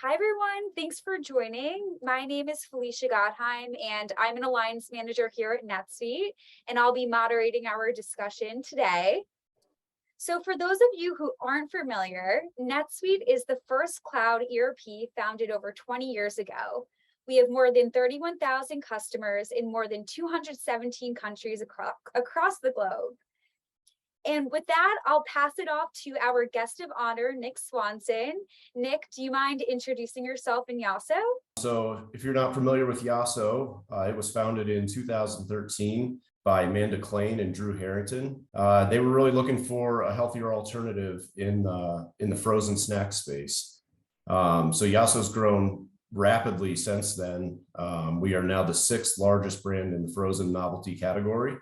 Hi, everyone. Thanks for joining. My name is Felicia Gottheim, and I'm an Alliance Manager here at NetSuite, and I'll be moderating our discussion today. So for those of you who aren't familiar, NetSuite is the first cloud ERP founded over 20 years ago. We have more than 31,000 customers in more than 217 countries across the globe. And with that, I'll pass it off to our guest of honor, Nick Swanson. Nick, do you mind introducing yourself and Yasso? So if you're not familiar with Yasso, it was founded in 2013 by Amanda Klein and Drew Harrington. They were really looking for a healthier alternative in the frozen snack space. So Yasso's grown rapidly since then. We are now the 6th largest brand in the frozen novelty category.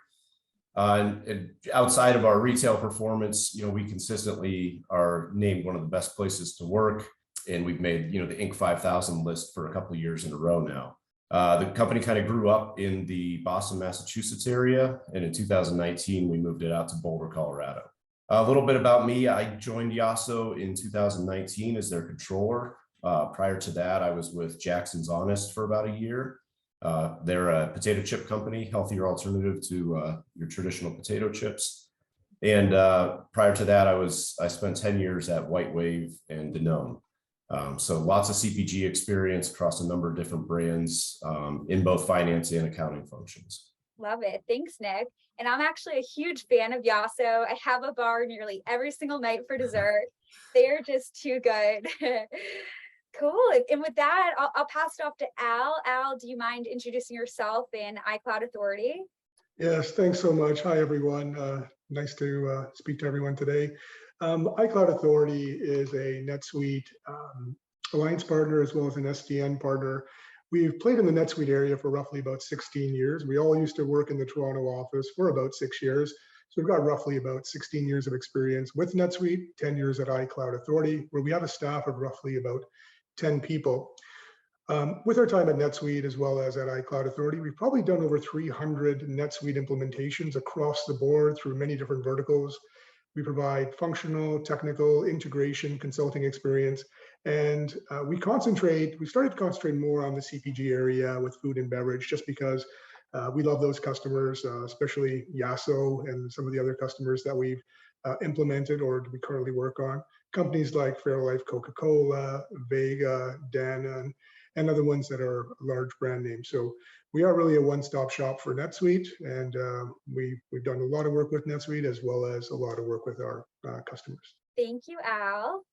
And outside of our retail performance, we consistently are named one of the best places to work, and we've made the Inc. 5000 list for a couple of years in a row now. The company kind of grew up in the Boston, Massachusetts area, and in 2019 we moved it out to Boulder, Colorado. A little bit about me: I joined Yasso in 2019 as their controller. Prior to that, I was with Jackson's Honest for about a year. They're a potato chip company, healthier alternative to your traditional potato chips. And prior to that, I spent 10 years at White Wave and Danone. So lots of CPG experience across a number of different brands in both finance and accounting functions. Love it. Thanks, Nick. And I'm actually a huge fan of Yasso. I have a bar nearly every single night for dessert. They're just too good. Cool. And with that, I'll pass it off to Al. Al, do you mind introducing yourself and iCloudAuthority? Yes, thanks so much. Hi, everyone. Nice to speak to everyone today. iCloudAuthority is a NetSuite alliance partner as well as an SDN partner. We've played in the NetSuite area for roughly about 16 years. We all used to work in the Toronto office for about 6 years. So we've got roughly about 16 years of experience with NetSuite, 10 years at iCloudAuthority, where we have a staff of roughly about 10 people. With our time at NetSuite as well as at iCloudAuthority, we've probably done over 300 NetSuite implementations across the board through many different verticals. We provide functional, technical, integration, consulting experience, and we started to concentrate more on the CPG area with food and beverage, just because we love those customers, especially Yasso and some of the other customers that we've implemented or we currently work on. Companies like Fairlife, Coca-Cola, Vega, Danone, and other ones that are large brand names. So we are really a one-stop shop for NetSuite, and we've done a lot of work with NetSuite as well as a lot of work with our customers. Thank you, Al.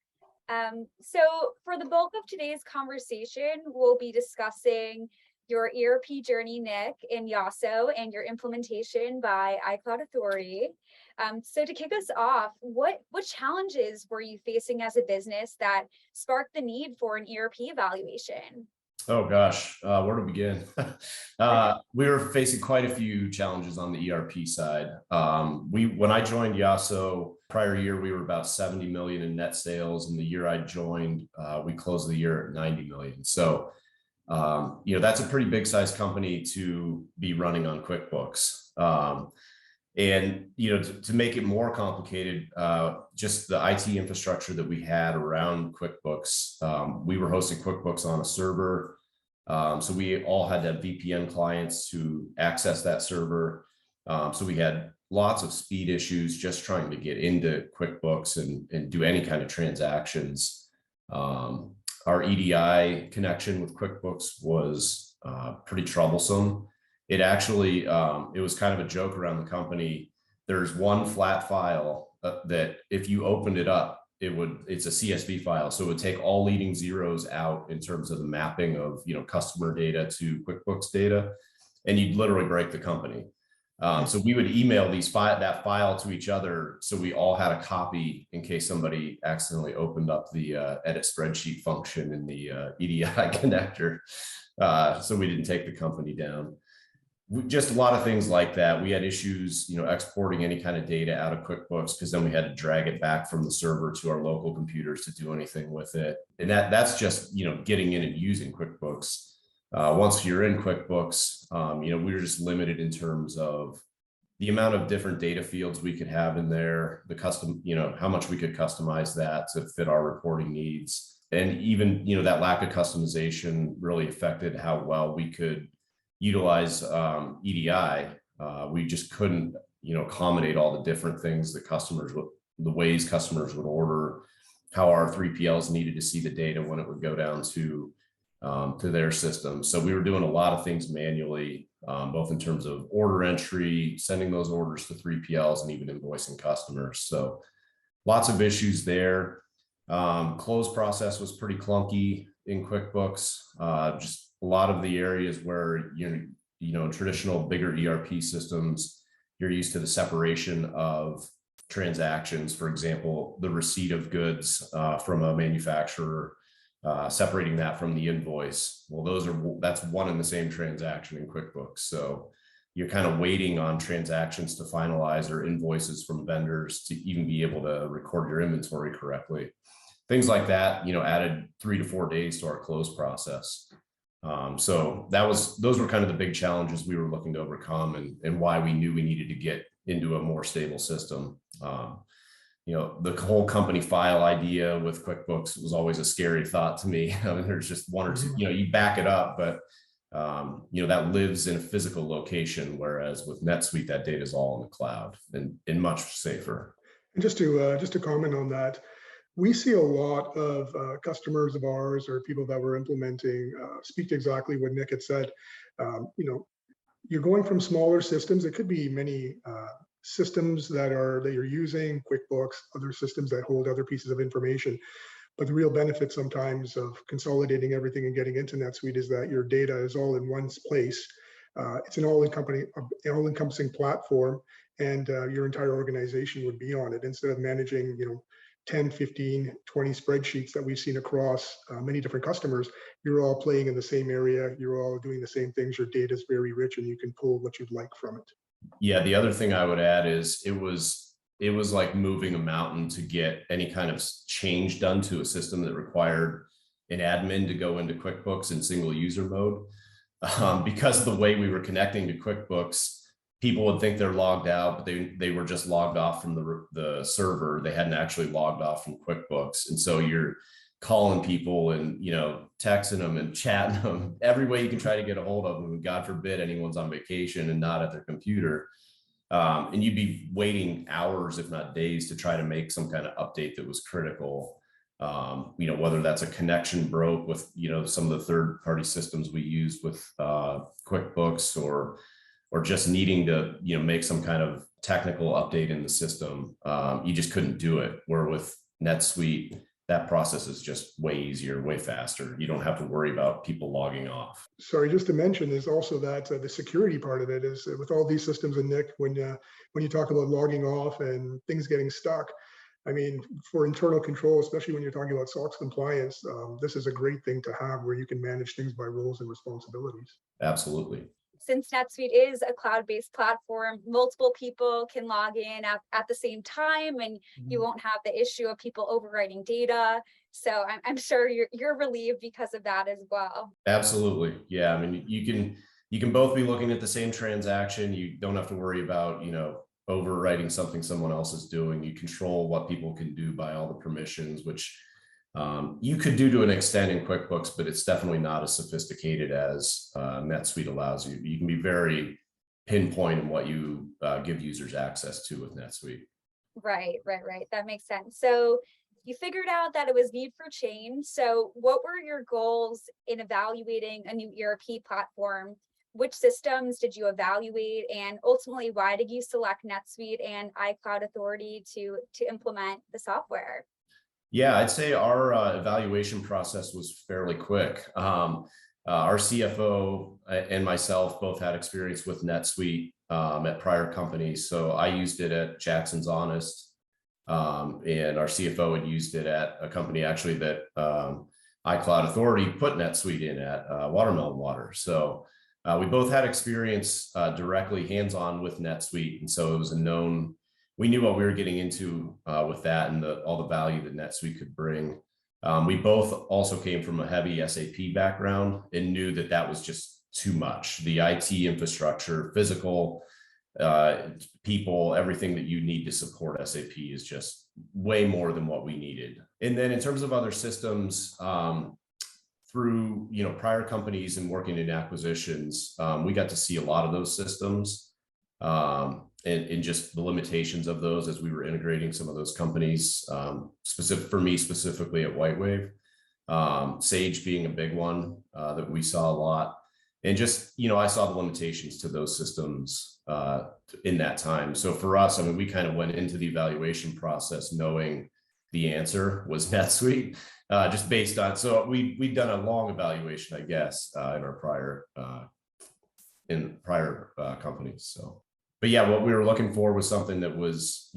So for the bulk of today's conversation, we'll be discussing your ERP journey, Nick, in Yasso, and your implementation by iCloudAuthority. So to kick us off, what challenges were you facing as a business that sparked the need for an ERP evaluation? Oh gosh, where to begin? We were facing quite a few challenges on the ERP side. When I joined Yasso, prior year, we were about 70 million in net sales, and the year I joined, we closed the year at 90 million. So that's a pretty big size company to be running on QuickBooks. And to make it more complicated, just the IT infrastructure that we had around QuickBooks, we were hosting QuickBooks on a server. So we all had to have VPN clients to access that server. So we had lots of speed issues just trying to get into QuickBooks and do any kind of transactions. Our EDI connection with QuickBooks was pretty troublesome. It actually, it was kind of a joke around the company. There's one flat file that if you opened it up, it's a CSV file. So it would take all leading zeros out in terms of the mapping of, customer data to QuickBooks data, and you'd literally break the company. So we would email that file to each other, so we all had a copy in case somebody accidentally opened up the edit spreadsheet function in the EDI connector. So we didn't take the company down. Just a lot of things like that. We had issues, exporting any kind of data out of QuickBooks, because then we had to drag it back from the server to our local computers to do anything with it. And that's just, getting in and using QuickBooks. Once you're in QuickBooks, we were just limited in terms of the amount of different data fields we could have in there, the custom, how much we could customize that to fit our reporting needs. and even, that lack of customization really affected how well we could utilize EDI. We just couldn't, accommodate all the different things that the ways customers would order, how our 3PLs needed to see the data when it would go down to their system. So we were doing a lot of things manually, both in terms of order entry, sending those orders to 3PLs, and even invoicing customers. So lots of issues there. Close process was pretty clunky in QuickBooks. Just a lot of the areas where in traditional bigger ERP systems, you're used to the separation of transactions. For example, the receipt of goods from a manufacturer, separating that from the invoice. Well, that's one and the same transaction in QuickBooks. So you're kind of waiting on transactions to finalize, or invoices from vendors to even be able to record your inventory correctly. Things like that, added 3 to 4 days to our close process. So those were kind of the big challenges we were looking to overcome, and why we knew we needed to get into a more stable system. The whole company file idea with QuickBooks was always a scary thought to me. I mean, there's just one or two, you back it up, but that lives in a physical location, whereas with NetSuite, that data is all in the cloud and much safer. And just to comment on that, we see a lot of customers of ours or people that we're implementing speak to exactly what Nick had said. You're going from smaller systems. It could be many systems that you're using, QuickBooks, other systems that hold other pieces of information. But the real benefit sometimes of consolidating everything and getting into NetSuite is that your data is all in one place. It's an all-encompassing platform, and your entire organization would be on it, instead of managing 10, 15, 20 spreadsheets that we've seen across many different customers. You're all playing in the same area. You're all doing the same things. Your data is very rich, and you can pull what you'd like from it. Yeah, the other thing I would add is it was like moving a mountain to get any kind of change done to a system that required an admin to go into QuickBooks in single user mode. Because of the way we were connecting to QuickBooks, people would think they're logged out, but they were just logged off from the server. They hadn't actually logged off from QuickBooks. And so you're calling people and, texting them and chatting them every way you can try to get a hold of them. And God forbid anyone's on vacation and not at their computer. And you'd be waiting hours, if not days, to try to make some kind of update that was critical. Whether that's a connection broke with, some of the third-party systems we use with QuickBooks, or just needing to, make some kind of technical update in the system. You just couldn't do it. Where with NetSuite, that process is just way easier, way faster. You don't have to worry about people logging off. Sorry, just to mention is also that the security part of it is with all these systems. And Nick, when you talk about logging off and things getting stuck, I mean, for internal control, especially when you're talking about SOX compliance, this is a great thing to have, where you can manage things by roles and responsibilities. Absolutely. Since NetSuite is a cloud-based platform, multiple people can log in at the same time, and you won't have the issue of people overwriting data. So I'm sure you're relieved because of that as well. Absolutely. Yeah. I mean, you can both be looking at the same transaction. You don't have to worry about, overwriting something someone else is doing. You control what people can do by all the permissions, which you could do to an extent in QuickBooks, but it's definitely not as sophisticated as NetSuite allows you. You can be very pinpoint in what you give users access to with NetSuite. Right. That makes sense. So you figured out that it was need for change. So what were your goals in evaluating a new ERP platform? Which systems did you evaluate? And ultimately, why did you select NetSuite and iCloudAuthority to implement the software? Yeah, I'd say our evaluation process was fairly quick. Our CFO and myself both had experience with NetSuite at prior companies. So I used it at Jackson's Honest, and our CFO had used it at a company actually that iCloudAuthority put NetSuite in at, Watermelon Water. So we both had experience directly hands-on with NetSuite. And so it was we knew what we were getting into with that, and all the value that NetSuite could bring. We both also came from a heavy SAP background and knew that was just too much. The IT infrastructure, physical people, everything that you need to support SAP is just way more than what we needed. And then in terms of other systems, through prior companies and working in acquisitions, we got to see a lot of those systems and just the limitations of those as we were integrating some of those companies. Specific for me, specifically at Whitewave, Sage being a big one that we saw a lot, and just I saw the limitations to those systems in that time. So for us, I mean, we kind of went into the evaluation process knowing the answer was NetSuite, just based on, so we'd done a long evaluation, I guess, in our prior companies. So, but yeah, what we were looking for was something that was,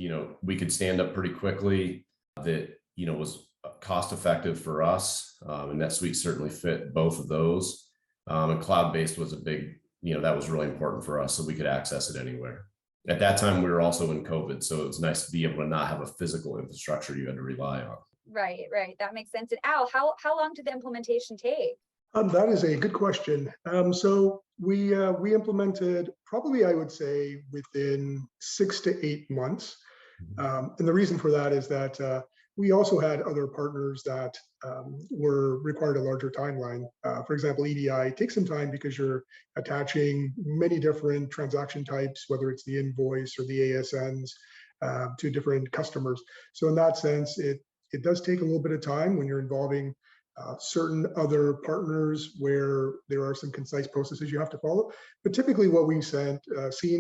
we could stand up pretty quickly, that, was cost effective for us. And NetSuite certainly fit both of those. And cloud-based was a big, that was really important for us, so we could access it anywhere. At that time, we were also in COVID, so it was nice to be able to not have a physical infrastructure you had to rely on. Right. That makes sense. And Al, how long did the implementation take? That is a good question. So we implemented probably, I would say, within 6 to 8 months. And the reason for that is that we also had other partners that required a larger timeline. For example, EDI takes some time because you're attaching many different transaction types, whether it's the invoice or the ASNs, to different customers. So in that sense, it does take a little bit of time when you're involving certain other partners where there are some concise processes you have to follow. But typically what we've seen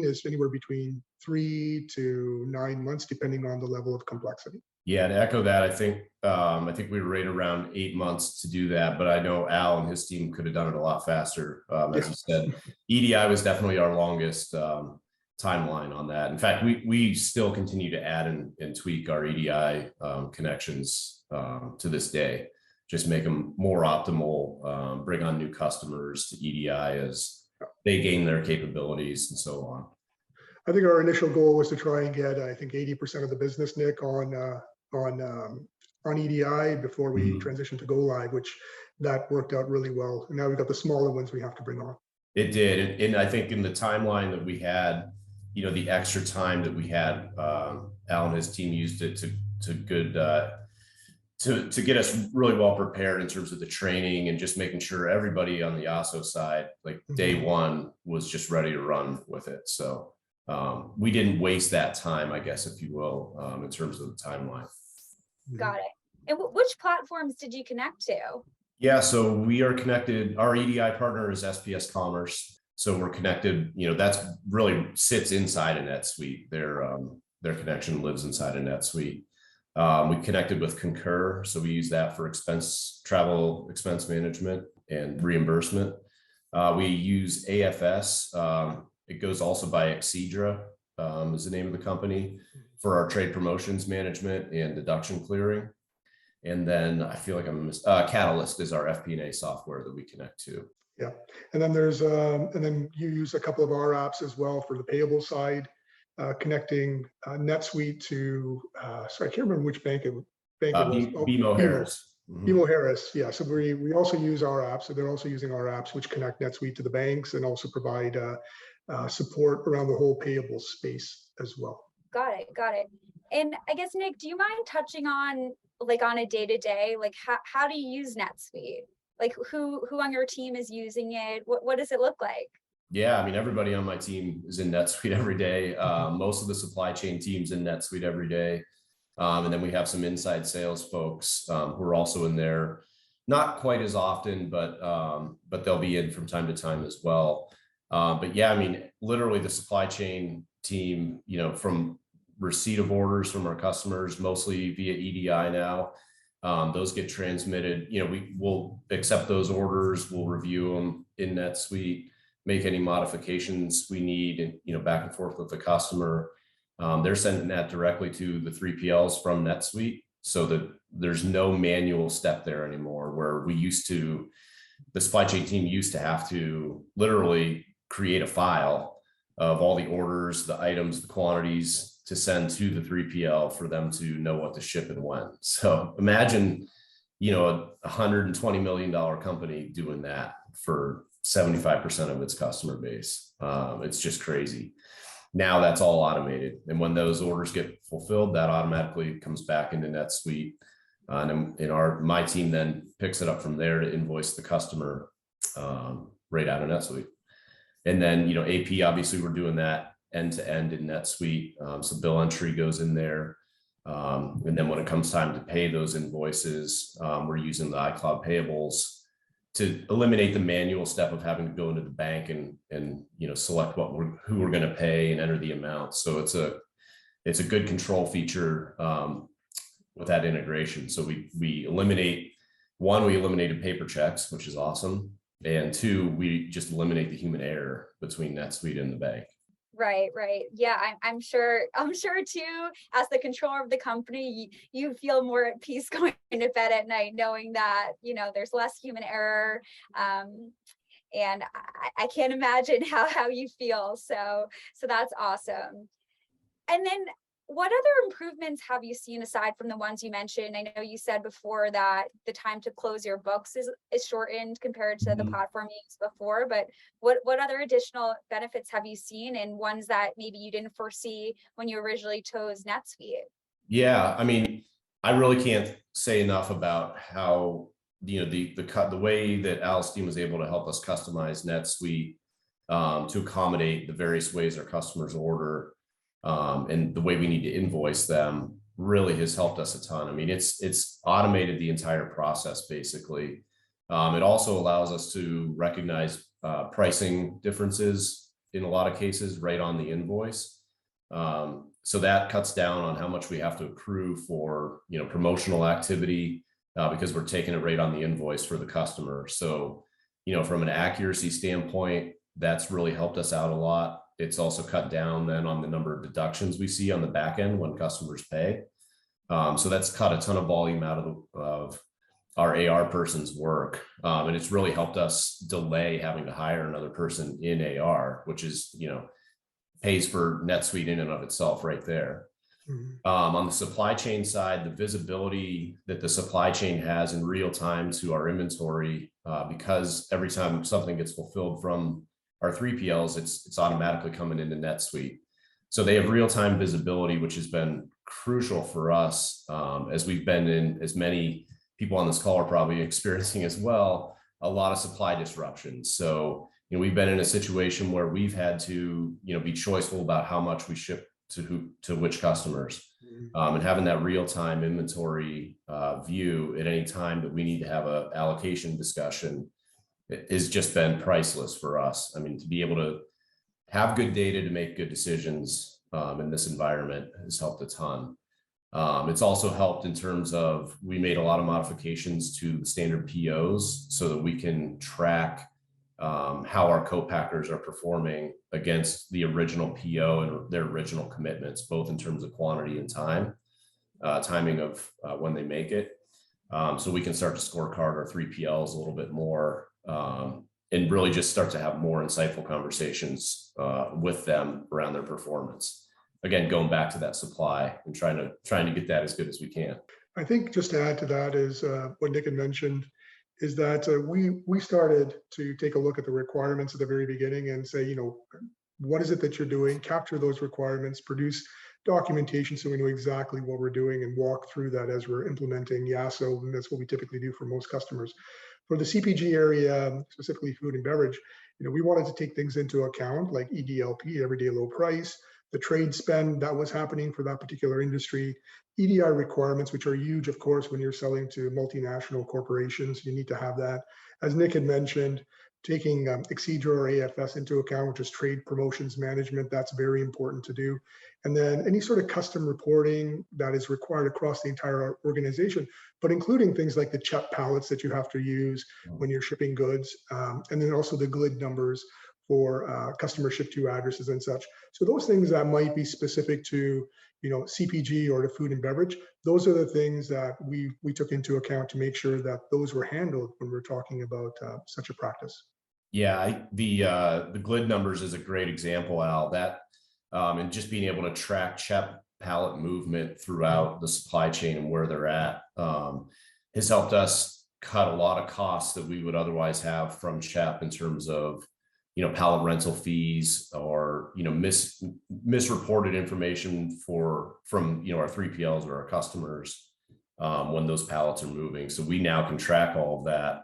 is anywhere between 3 to 9 months, depending on the level of complexity. Yeah, to echo that, I think we were right around 8 months to do that, but I know Al and his team could have done it a lot faster. As you said, EDI was definitely our longest timeline on that. In fact, we still continue to add and tweak our EDI connections to this day, just make them more optimal, bring on new customers to EDI as they gain their capabilities and so on. I think our initial goal was to try and get, I think, 80% of the business, Nick, on EDI before we transitioned to go live, which that worked out really well. And now we've got the smaller ones we have to bring on. It did, and I think in the timeline that we had, the extra time that we had, Al and his team used it to get us really well prepared in terms of the training and just making sure everybody on the Yasso side, like day one, was just ready to run with it. So we didn't waste that time, I guess, if you will, in terms of the timeline. Got it. And which platforms did you connect to? Yeah, so we are connected. Our EDI partner is SPS Commerce. So we're connected, that's really sits inside of NetSuite. Their connection lives inside of NetSuite. We connected with Concur. So we use that for travel expense management and reimbursement. We use AFS. It goes also by Exedra, is the name of the company, for our trade promotions management and deduction clearing. And then I feel like Catalyst is our FP&A software that we connect to. Yeah, and then then you use a couple of our apps as well for the payable side, connecting NetSuite to, sorry, I can't remember which bank it was. BMO Harris. BMO Harris, yeah. So we also use our apps. So they're also using our apps, which connect NetSuite to the banks and also provide support around the whole payable space as well. Got it. And I guess, Nick, do you mind touching on, like, on a day-to-day, like how do you use NetSuite? Like who on your team is using it? What does it look like? Yeah, I mean, everybody on my team is in NetSuite every day. Most of the supply chain team's in NetSuite every day. And then we have some inside sales folks who are also in there, not quite as often, but they'll be in from time to time as well. But yeah, I mean, literally the supply chain team, from receipt of orders from our customers, mostly via EDI now, those get transmitted. We will accept those orders, we'll review them in NetSuite, make any modifications we need, and back and forth with the customer. They're sending that directly to the 3PLs from NetSuite, so that there's no manual step there anymore, where the supply chain team used to have to literally create a file of all the orders, the items, the quantities to send to the 3PL for them to know what to ship and when. So imagine, a $120 million company doing that for 75% of its customer base. It's just crazy. Now that's all automated. And when those orders get fulfilled, that automatically comes back into NetSuite. And then my team then picks it up from there to invoice the customer right out of NetSuite. And then, AP, obviously we're doing that end to end in NetSuite. So bill entry goes in there. And then when it comes time to pay those invoices, we're using the iCloud payables to eliminate the manual step of having to go into the bank and select who we're going to pay and enter the amount. So it's a good control feature with that integration. So we eliminated paper checks, which is awesome. And two, we just eliminate the human error between NetSuite and the bank. Right. Yeah, I'm sure too, as the controller of the company, you feel more at peace going to bed at night, knowing that, there's less human error. And I can't imagine how you feel. So that's awesome. And then what other improvements have you seen aside from the ones you mentioned? I know you said before that the time to close your books is shortened compared to the platform you used before, but what other additional benefits have you seen, and ones that maybe you didn't foresee when you originally chose NetSuite? Yeah, I mean, I really can't say enough about how the way that Alistine was able to help us customize NetSuite to accommodate the various ways our customers order. And the way we need to invoice them really has helped us a ton. I mean, it's automated the entire process, basically. It also allows us to recognize pricing differences in a lot of cases right on the invoice. So that cuts down on how much we have to accrue for promotional activity because we're taking it right on the invoice for the customer. So from an accuracy standpoint, that's really helped us out a lot. It's also cut down then on the number of deductions we see on the back end when customers pay. So that's cut a ton of volume out of our AR person's work. And it's really helped us delay having to hire another person in AR, which is, pays for NetSuite in and of itself right there. On the supply chain side, the visibility that the supply chain has in real time to our inventory, because every time something gets fulfilled from our 3PLs, it's automatically coming into NetSuite. So they have real-time visibility, which has been crucial for us, as we've been in, as many people on this call are probably experiencing as well, a lot of supply disruptions. So, we've been in a situation where we've had to, be choiceful about how much we ship to which customers, and having that real-time inventory view at any time that we need to have an allocation discussion has just been priceless for us. I mean, to be able to have good data to make good decisions in this environment has helped a ton. It's also helped in terms of, we made a lot of modifications to the standard POs so that we can track how our co-packers are performing against the original PO and their original commitments, both in terms of quantity and timing of when they make it. So we can start to scorecard our 3PLs a little bit more, and really just start to have more insightful conversations with them around their performance. Again, going back to that supply and trying to get that as good as we can. I think just to add to that is what Nick had mentioned, is that we started to take a look at the requirements at the very beginning and say, what is it that you're doing? Capture those requirements, produce documentation so we know exactly what we're doing, and walk through that as we're implementing Yasso. And that's what we typically do for most customers. For the CPG area, specifically food and beverage, we wanted to take things into account like EDLP, everyday low price, the trade spend that was happening for that particular industry, EDI requirements, which are huge, of course, when you're selling to multinational corporations. You need to have that. As Nick had mentioned, taking Excedra or AFS into account, which is trade promotions management, that's very important to do. And then any sort of custom reporting that is required across the entire organization, but including things like the CHEP pallets that you have to use when you're shipping goods, and then also the GLID numbers for customer ship to addresses and such. So those things that might be specific to CPG or to food and beverage, those are the things that we took into account to make sure that those were handled when we're talking about such a practice. Yeah, the GLID numbers is a great example, Al. That and just being able to track CHEP pallet movement throughout the supply chain and where they're at has helped us cut a lot of costs that we would otherwise have from CHEP in terms of pallet rental fees or misreported information from our 3PLs or our customers. when those pallets are moving. So we now can track all of that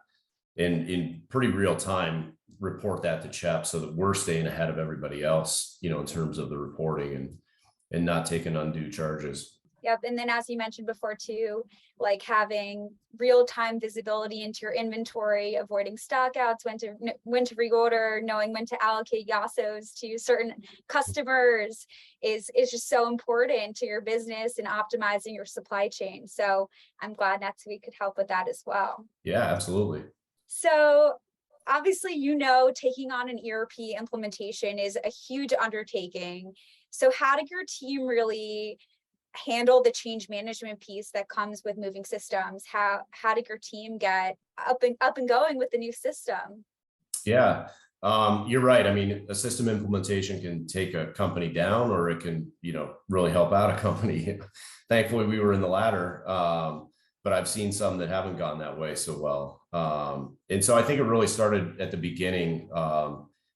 and in pretty real time report that to CHEP so that we're staying ahead of everybody else, in terms of the reporting and not taking undue charges. Yep. And then as you mentioned before too, like having real-time visibility into your inventory, avoiding stockouts, when to reorder, knowing when to allocate Yassos to certain customers is just so important to your business and optimizing your supply chain. So I'm glad NetSuite could help with that as well. Yeah, absolutely. So obviously, taking on an ERP implementation is a huge undertaking. So how did your team really handle the change management piece that comes with moving systems? How did your team get up and going with the new system? Yeah, you're right. I mean, a system implementation can take a company down, or it can, really help out a company. Thankfully, we were in the latter, but I've seen some that haven't gone that way so well. And so I think it really started at the beginning,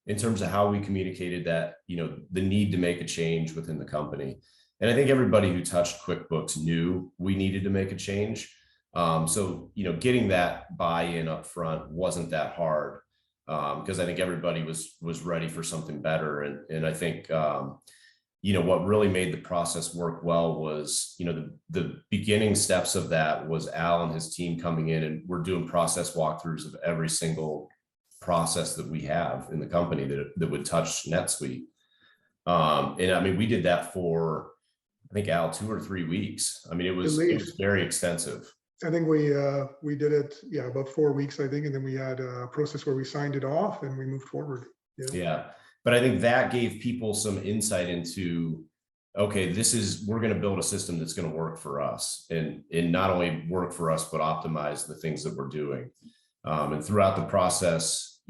in terms of how we communicated that, the need to make a change within the company. And I think everybody who touched QuickBooks knew we needed to make a change. So, getting that buy-in up front wasn't that hard, because I think everybody was ready for something better. And I think, what really made the process work well was, the beginning steps of that was Al and his team coming in, and we're doing process walkthroughs of every single process that we have in the company that would touch NetSuite. And I mean, we did that for, I think, Al, 2 or 3 weeks. I mean, it was very extensive. I think we did it, about 4 weeks, I think, and then we had a process where we signed it off and we moved forward. Yeah. But I think that gave people some insight into, okay, we're going to build a system that's going to work for us, and not only work for us, but optimize the things that we're doing. And throughout the process,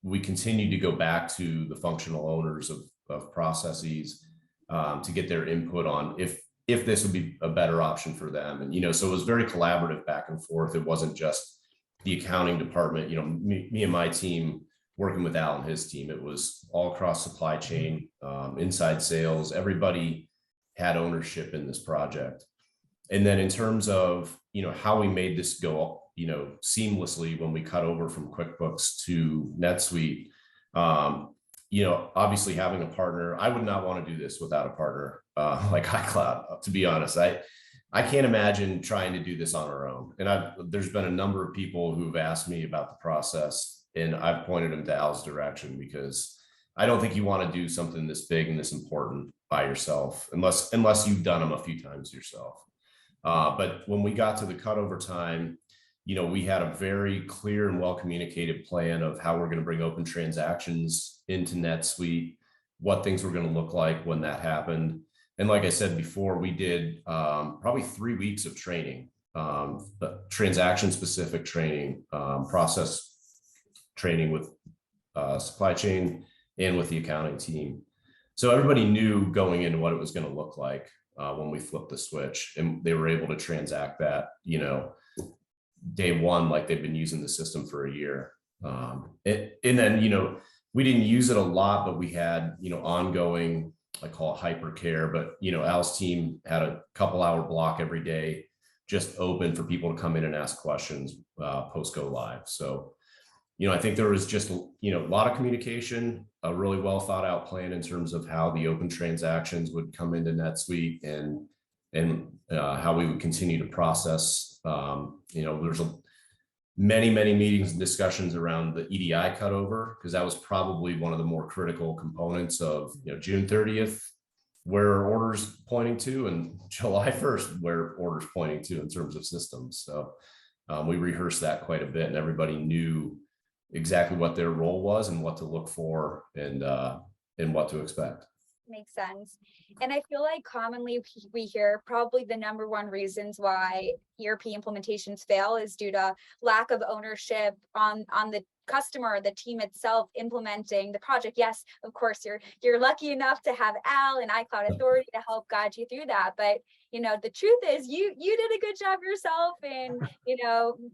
we continue to go back to the functional owners of processes, to get their input on if this would be a better option for them. And, so it was very collaborative back and forth. It wasn't just the accounting department, me and my team working with Al and his team. It was all across supply chain, inside sales. Everybody had ownership in this project. And then in terms of, how we made this go, seamlessly when we cut over from QuickBooks to NetSuite, obviously having a partner, I would not want to do this without a partner like iCloud, to be honest. I can't imagine trying to do this on our own. And there's been a number of people who've asked me about the process, and I've pointed them to Al's direction, because I don't think you want to do something this big and this important by yourself, unless you've done them a few times yourself. But when we got to the cutover time, we had a very clear and well-communicated plan of how we're going to bring open transactions into NetSuite, what things were going to look like when that happened. And like I said before, we did probably 3 weeks of training, transaction-specific training, process training with supply chain and with the accounting team. So everybody knew going into what it was going to look like when we flipped the switch, and they were able to transact that, day one, like they've been using the system for a year. And then, we didn't use it a lot, but we had, ongoing, I call it hypercare, but, Al's team had a couple hour block every day, just open for people to come in and ask questions post go live. So, I think there was just, a lot of communication, a really well thought out plan in terms of how the open transactions would come into NetSuite, and how we would continue to process. There's many meetings and discussions around the EDI cutover, because that was probably one of the more critical components of, June 30th, where orders pointing to, and July 1st, where orders pointing to in terms of systems. So we rehearsed that quite a bit, and everybody knew exactly what their role was and what to look for, and what to expect. Makes sense. And I feel like commonly we hear probably the number one reasons why ERP implementations fail is due to lack of ownership on the customer, the team itself implementing the project. Yes, of course, you're lucky enough to have Al and iCloudAuthority to help guide you through that. But the truth is you did a good job yourself in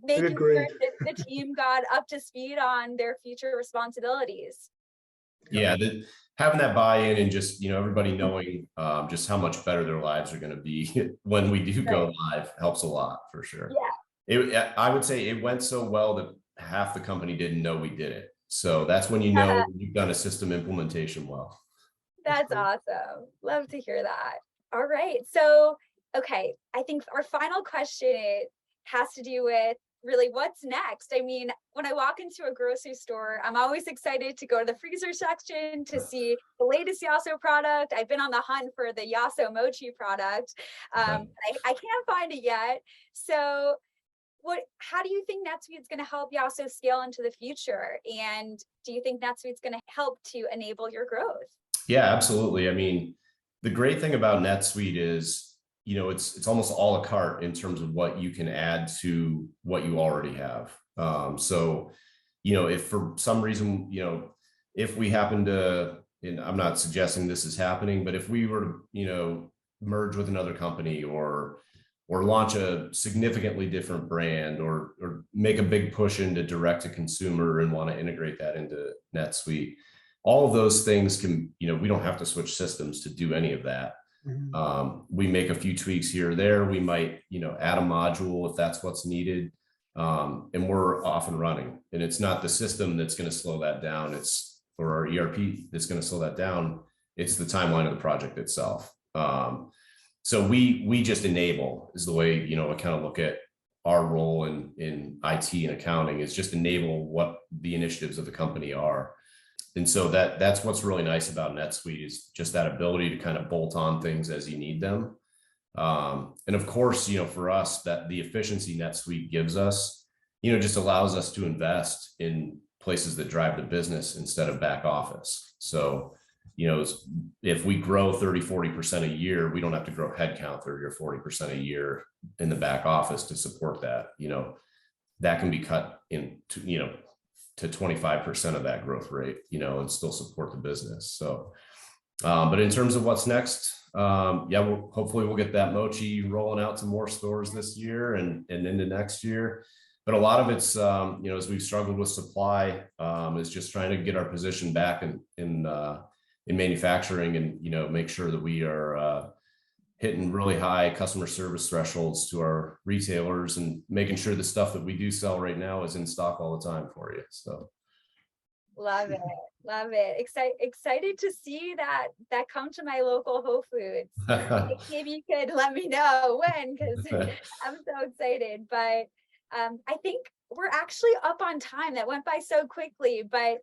making sure that the team got up to speed on their future responsibilities. Yeah, having that buy-in and just, everybody knowing just how much better their lives are going to be when we do go live helps a lot for sure. I would say it went so well that half the company didn't know we did it. So that's when you know you've done a system implementation well. That's awesome. Love to hear that. All right. So, okay, I think our final question has to do with really what's next. I mean, when I walk into a grocery store, I'm always excited to go to the freezer section to see the latest Yasso product. I've been on the hunt for the Yasso mochi product. I can't find it yet. So how do you think NetSuite is going to help Yasso scale into the future? And do you think NetSuite is going to help to enable your growth? Yeah, absolutely. I mean, the great thing about NetSuite is, it's almost a la carte in terms of what you can add to what you already have. So, if for some reason, if we happen to, and I'm not suggesting this is happening, but if we were to, merge with another company or launch a significantly different brand or make a big push into direct to consumer and want to integrate that into NetSuite, all of those things can, we don't have to switch systems to do any of that. We make a few tweaks here or there. We might, add a module if that's what's needed. And we're off and running. And it's not the system that's going to slow that down. Or our ERP that's going to slow that down. It's the timeline of the project itself. So we just enable is the way, I kind of look at our role in IT and accounting is just enable what the initiatives of the company are. And so that's what's really nice about NetSuite is just that ability to kind of bolt on things as you need them. And of course, for us, that the efficiency NetSuite gives us, just allows us to invest in places that drive the business instead of back office. So, if we grow 30-40% a year, we don't have to grow headcount 30 or 40% a year in the back office to support that. That can be cut into, to 25% of that growth rate, and still support the business. So, but in terms of what's next, hopefully we'll get that mochi rolling out to more stores this year and into next year. But a lot of it's, as we've struggled with supply, is just trying to get our position back in manufacturing and, make sure that we are hitting really high customer service thresholds to our retailers and making sure the stuff that we do sell right now is in stock all the time for you. So. Love it. Excited to see that come to my local Whole Foods. Maybe you could let me know when, because I'm so excited. But I think we're actually up on time. That went by so quickly. But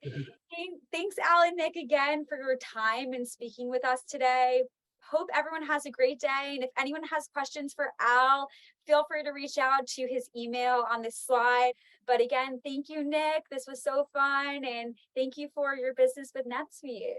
thanks, Al and Nick, again for your time and speaking with us today. Hope everyone has a great day. And if anyone has questions for Al, feel free to reach out to his email on this slide. But again, thank you, Nick. This was so fun. And thank you for your business with NetSuite.